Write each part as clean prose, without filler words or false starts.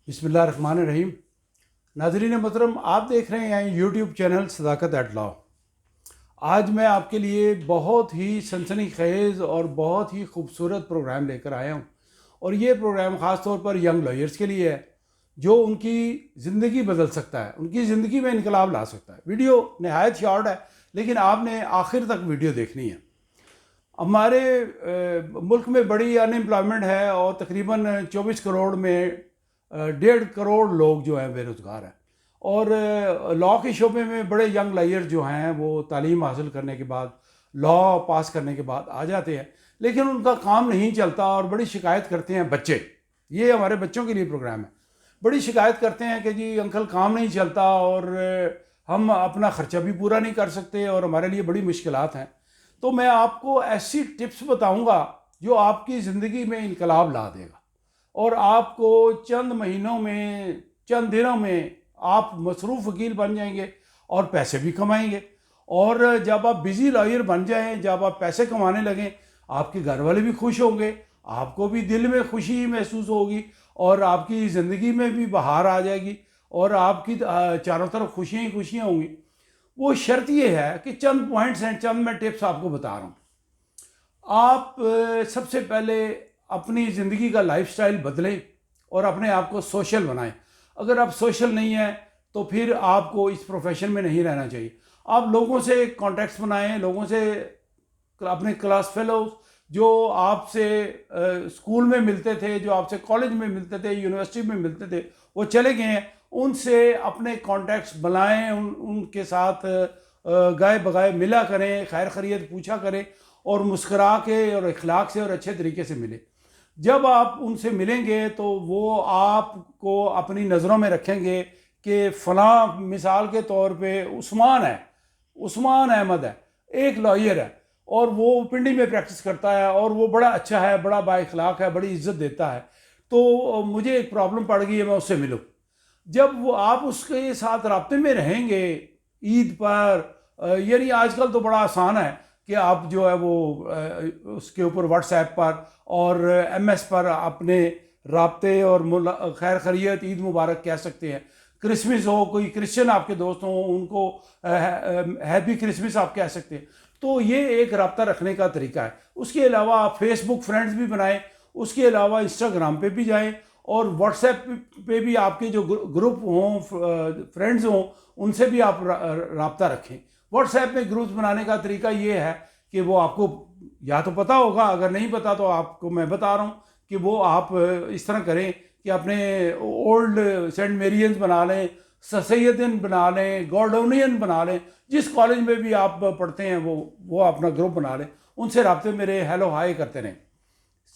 बिस्मिल्लाहिर्रहमानिर्रहीम। नाज़रीन मोहतरम, आप देख रहे हैं यूट्यूब चैनल सदाकत एट लॉ। आज मैं आपके लिए बहुत ही सनसनीखेज़ और बहुत ही खूबसूरत प्रोग्राम लेकर आया हूँ। और ये प्रोग्राम ख़ास तौर पर यंग लॉयर्स के लिए है जो उनकी ज़िंदगी बदल सकता है, उनकी ज़िंदगी में इनकलाब ला सकता है। वीडियो नहायत शॉर्ट है, लेकिन आपने आखिर तक वीडियो देखनी है। हमारे मुल्क में बड़ी अनएम्प्लॉयमेंट है और तकरीबन 24 करोड़ में 1.5 करोड़ लोग जो हैं बेरोज़गार हैं। और लॉ के शोबे में बड़े यंग लायर जो हैं वो तालीम हासिल करने के बाद, लॉ पास करने के बाद आ जाते हैं, लेकिन उनका काम नहीं चलता और बड़ी शिकायत करते हैं बच्चे। ये हमारे बच्चों के लिए प्रोग्राम है। बड़ी शिकायत करते हैं कि जी अंकल काम नहीं चलता और हम अपना ख़र्चा भी पूरा नहीं कर सकते और हमारे लिए बड़ी मुश्किलात हैं। तो मैं आपको ऐसी टिप्स बताऊंगा जो आपकी ज़िंदगी में इनकलाब ला देगा और आपको चंद महीनों में, चंद दिनों में आप मसरूफ़ वकील बन जाएंगे और पैसे भी कमाएंगे। और जब आप बिज़ी लॉयर बन जाएं, जब आप पैसे कमाने लगें, आपके घर वाले भी खुश होंगे, आपको भी दिल में खुशी महसूस होगी और आपकी ज़िंदगी में भी बहार आ जाएगी और आपकी चारों तरफ खुशियाँ ही खुशियाँ होंगी। वो शर्त ये है कि चंद पॉइंट्स हैं, चंद मैं टिप्स आपको बता रहा हूँ। आप सबसे पहले अपनी ज़िंदगी का लाइफस्टाइल बदलें और अपने आप को सोशल बनाएं। अगर आप सोशल नहीं हैं तो फिर आपको इस प्रोफेशन में नहीं रहना चाहिए। आप लोगों से कॉन्टैक्ट्स बनाएं, लोगों से, अपने क्लास फेलोज जो आपसे स्कूल में मिलते थे, जो आपसे कॉलेज में मिलते थे, यूनिवर्सिटी में मिलते थे, वो चले गए हैं, उनसे अपने कॉन्टैक्ट्स बनाएं, उनके साथ गाए बगाए मिला करें, खैर खैरियत पूछा करें और मुस्करा के और इखलाक से और अच्छे तरीके से मिले। जब आप उनसे मिलेंगे तो वो आपको अपनी नज़रों में रखेंगे कि फ़लाँ, मिसाल के तौर पे उस्मान है, उस्मान अहमद है, एक लॉयर है और वो पिंडी में प्रैक्टिस करता है और वो बड़ा अच्छा है, बड़ा बाइखलाक है, बड़ी इज्जत देता है, तो मुझे एक प्रॉब्लम पड़ गई है, मैं उससे मिलूँ। जब वो आप उसके साथ राब्ते में रहेंगे ईद पर, यानी आजकल तो बड़ा आसान है कि आप जो है वो उसके ऊपर व्हाट्सएप पर और एमएस पर अपने राब्ते और खैर खैरियत, ईद मुबारक कह सकते हैं। क्रिसमस हो, कोई क्रिश्चियन आपके दोस्त हों, उनको हैप्पी क्रिसमस आप कह सकते हैं। तो ये एक रब्ता रखने का तरीका है। उसके अलावा आप फेसबुक फ्रेंड्स भी बनाएं, उसके अलावा इंस्टाग्राम पे भी जाएं और व्हाट्सएप पे भी आपके जो ग्रुप हों, फ्रेंड्स हों, उनसे भी आप रब्ता रखें। व्हाट्सएप में ग्रुप्स बनाने का तरीका ये है कि वो आपको या तो पता होगा, अगर नहीं पता तो आपको मैं बता रहा हूँ कि वो आप इस तरह करें कि अपने ओल्ड सेंट मेरियंस बना लें, सैयदन बना लें, गॉर्डोनियन बना लें, जिस कॉलेज में भी आप पढ़ते हैं वो अपना ग्रुप बना लें, उनसे रब्ते में रहे, हेलो हाय करते रहें।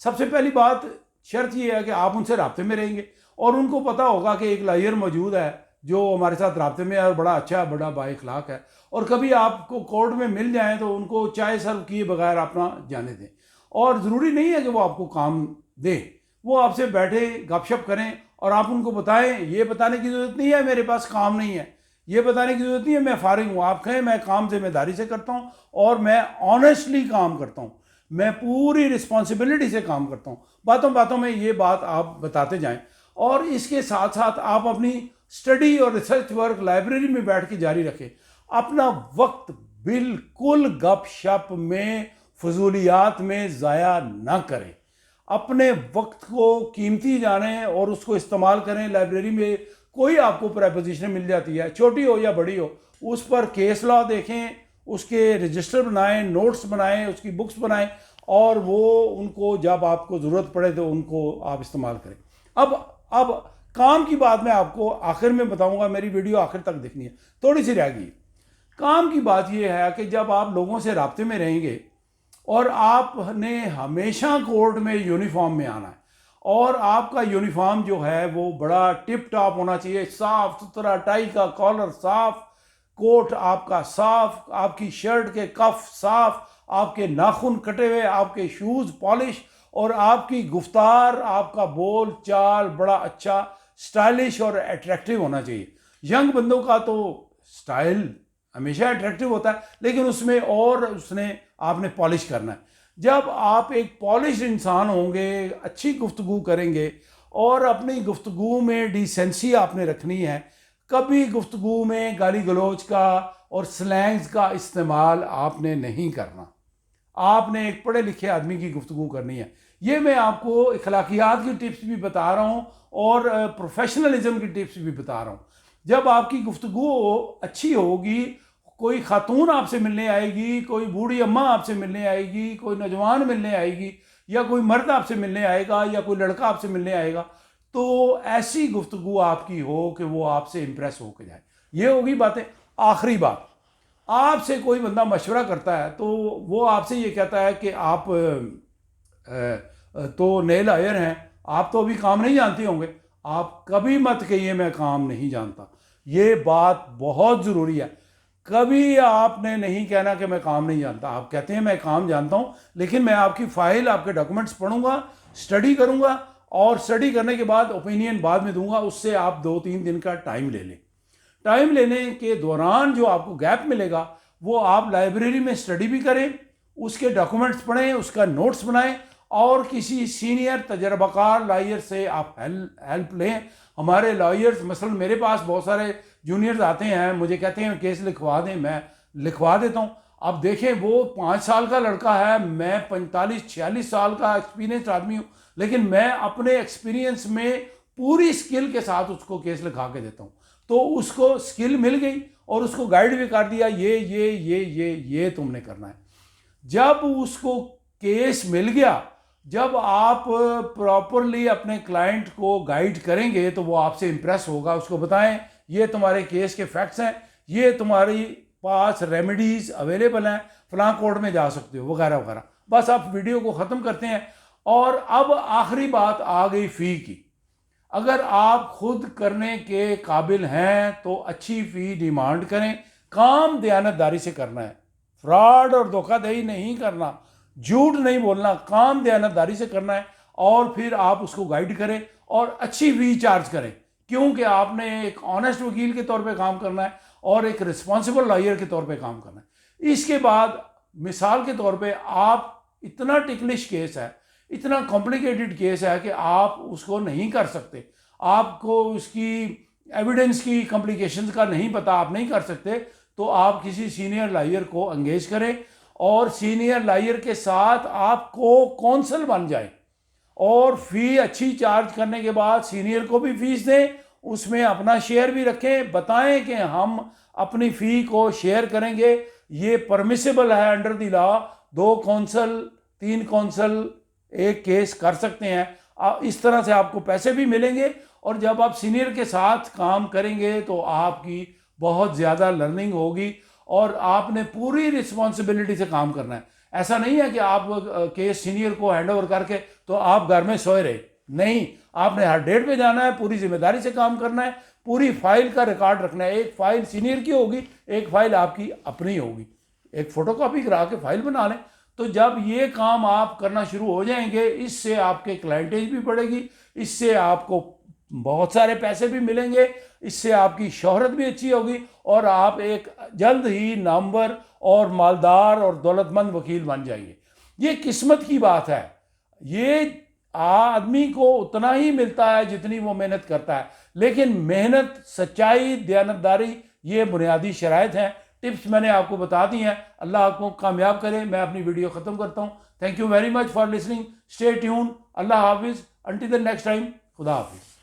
सबसे पहली बात, शर्त ये है कि आप उनसे रब्ते में रहेंगे और उनको पता होगा कि एक लॉयर मौजूद है जो हमारे साथ रब्ते में है और बड़ा अच्छा, बड़ा बाइखलाक है। और कभी आपको कोर्ट में मिल जाए तो उनको चाय सर्व किए बगैर अपना जाने दें। और ज़रूरी नहीं है कि वो आपको काम दें, वो आपसे बैठे गपशप करें और आप उनको बताएं। ये बताने की ज़रूरत नहीं है मेरे पास काम नहीं है, ये बताने की ज़रूरत नहीं है मैं फारिग हूँ। आप कहें मैं काम जिम्मेदारी से करता हूँ और मैं ऑनेस्टली काम करता हूँ, मैं पूरी रिस्पॉन्सिबिलिटी से काम करता हूँ। बातों बातों में ये बात आप बताते जाएं और इसके साथ साथ आप अपनी स्टडी और रिसर्च वर्क लाइब्रेरी में बैठ के जारी रखें। अपना वक्त बिल्कुल गपशप में, फजूलियात में ज़ाया ना करें। अपने वक्त को कीमती जानें और उसको इस्तेमाल करें। लाइब्रेरी में कोई आपको प्रेपोजिशन मिल जाती है, छोटी हो या बड़ी हो, उस पर केस लॉ देखें, उसके रजिस्टर बनाएं, नोट्स बनाएं, उसकी बुक्स बनाएं और वो उनको जब आपको ज़रूरत पड़े तो उनको आप इस्तेमाल करें। अब काम की बात मैं आपको आखिर में बताऊंगा, मेरी वीडियो आखिर तक देखनी है, थोड़ी सी रह गई। काम की बात यह है कि जब आप लोगों से राब्ते में रहेंगे और आपने हमेशा कोर्ट में यूनिफॉर्म में आना है और आपका यूनिफॉर्म जो है वो बड़ा टिप टॉप होना चाहिए, साफ सुथरा, टाई का कॉलर साफ, कोट आपका साफ, आपकी शर्ट के कफ साफ, आपके नाखून कटे हुए, आपके शूज़ पॉलिश और आपकी गुफ्तार, आपका बोल चाल बड़ा अच्छा, स्टाइलिश और अट्रैक्टिव होना चाहिए। यंग बंदों का तो स्टाइल हमेशा अट्रैक्टिव होता है, लेकिन उसमें और आपने पॉलिश करना है। जब आप एक पॉलिश इंसान होंगे, अच्छी गुफ्तगू करेंगे और अपनी गुफ्तगू में डिसेंसी आपने रखनी है। कभी गुफ्तगू में गाली गलौज का और स्लैंग्स का इस्तेमाल आपने नहीं करना। आपने एक पढ़े लिखे आदमी की गुफ्तगू करनी है। ये मैं आपको अखलाकियात की टिप्स भी बता रहा हूँ और प्रोफेशनलिज्म की टिप्स भी बता रहा हूँ। जब आपकी गुफ्तगू अच्छी होगी, कोई खातून आपसे मिलने आएगी, कोई बूढ़ी अम्मा आपसे मिलने आएगी, कोई नौजवान मिलने आएगी, या कोई मर्द आपसे मिलने आएगा, या कोई लड़का आपसे मिलने आएगा, तो ऐसी गुफ्तगू आपकी हो कि वो आपसे इम्प्रेस होकर जाए। ये होगी बातें। आखिरी बात, आपसे कोई बंदा मशवरा करता है तो वो आपसे ये कहता है कि आप तो नेल आयर हैं, आप तो अभी काम नहीं जानते होंगे। आप कभी मत कहिए मैं काम नहीं जानता। ये बात बहुत ज़रूरी है। कभी आपने नहीं कहना कि मैं काम नहीं जानता। आप कहते हैं मैं काम जानता हूँ, लेकिन मैं आपकी फ़ाइल, आपके डॉक्यूमेंट्स पढ़ूंगा, स्टडी करूंगा, और स्टडी करने के बाद ओपिनियन बाद में दूंगा। उससे आप 2-3 दिन का टाइम ले लें। टाइम लेने के दौरान जो आपको गैप मिलेगा वो आप लाइब्रेरी में स्टडी भी करें, उसके डॉक्यूमेंट्स पढ़ें, उसका नोट्स बनाएं, और किसी सीनियर तजर्बाकार लॉयर से आप हेल्प लें। हमारे लॉयर्स, मसलन मेरे पास बहुत सारे जूनियर्स आते हैं, मुझे कहते हैं केस लिखवा दें, मैं लिखवा देता हूँ। अब देखें, वो 5 साल का लड़का है, मैं 45-46 साल का एक्सपीरियंस आदमी हूँ, लेकिन मैं अपने एक्सपीरियंस में पूरी स्किल के साथ उसको केस लिखा के देता हूँ। तो उसको स्किल मिल गई और उसको गाइड भी कर दिया, ये तुमने करना है। जब उसको केस मिल गया, जब आप प्रॉपरली अपने क्लाइंट को गाइड करेंगे तो वो आपसे इम्प्रेस होगा। उसको बताएं ये तुम्हारे केस के फैक्ट्स हैं, ये तुम्हारी पास रेमेडीज अवेलेबल हैं, फलां कोर्ट में जा सकते हो, वगैरह वगैरह। बस आप वीडियो को ख़त्म करते हैं। और अब आखिरी बात आ गई फ़ी की। अगर आप खुद करने के काबिल हैं तो अच्छी फ़ी डिमांड करें। काम दयानतदारी से करना है, फ्रॉड और धोखाधड़ी नहीं करना, झूठ नहीं बोलना, काम दयानतदारी से करना है। और फिर आप उसको गाइड करें और अच्छी फ़ी चार्ज करें, क्योंकि आपने एक ऑनेस्ट वकील के तौर पे काम करना है और एक रिस्पॉन्सिबल लॉयर के तौर पे काम करना है। इसके बाद मिसाल के तौर पे आप, इतना टिकलिश केस है, इतना कॉम्प्लिकेटेड केस है कि आप उसको नहीं कर सकते, आपको उसकी एविडेंस की कॉम्प्लिकेशंस का नहीं पता, आप नहीं कर सकते, तो आप किसी सीनियर लॉयर को एंगेज करें और सीनियर लॉयर के साथ आप को कौंसल बन जाए, और फ़ी अच्छी चार्ज करने के बाद सीनियर को भी फीस दें, उसमें अपना शेयर भी रखें, बताएं कि हम अपनी फ़ी को शेयर करेंगे, ये परमिसिबल है under the law. 2 counsel, 3 counsel एक केस कर सकते हैं। इस तरह से आपको पैसे भी मिलेंगे, और जब आप सीनियर के साथ काम करेंगे तो आपकी बहुत ज़्यादा लर्निंग होगी और आपने पूरी रिस्पॉन्सिबिलिटी से काम करना है। ऐसा नहीं है कि आप केस सीनियर को हैंड ओवर करके तो आप घर में सोए रहे, नहीं, आपने हर डेट पे जाना है, पूरी जिम्मेदारी से काम करना है, पूरी फाइल का रिकॉर्ड रखना है। एक फाइल सीनियर की होगी, एक फाइल आपकी अपनी होगी, एक फोटोकॉपी करा के फाइल बना लें। तो जब ये काम आप करना शुरू हो जाएंगे, इससे आपके क्लाइंटेज भी बढ़ेगी, इससे आपको बहुत सारे पैसे भी मिलेंगे, इससे आपकी शोहरत भी अच्छी होगी, और आप एक जल्द ही नामवर और मालदार और दौलतमंद वकील बन जाएंगे। ये किस्मत की बात है। ये आदमी को उतना ही मिलता है जितनी वो मेहनत करता है, लेकिन मेहनत, सच्चाई, दयानतदारी, ये बुनियादी शराइत हैं। टिप्स मैंने आपको बता दी हैं। अल्लाह आपको कामयाब करे। मैं अपनी वीडियो ख़त्म करता हूँ। Thank you very much for listening. Stay tune. अल्लाह हाफिज़। अंटिल द नेक्स्ट टाइम, खुदा हाफिज़।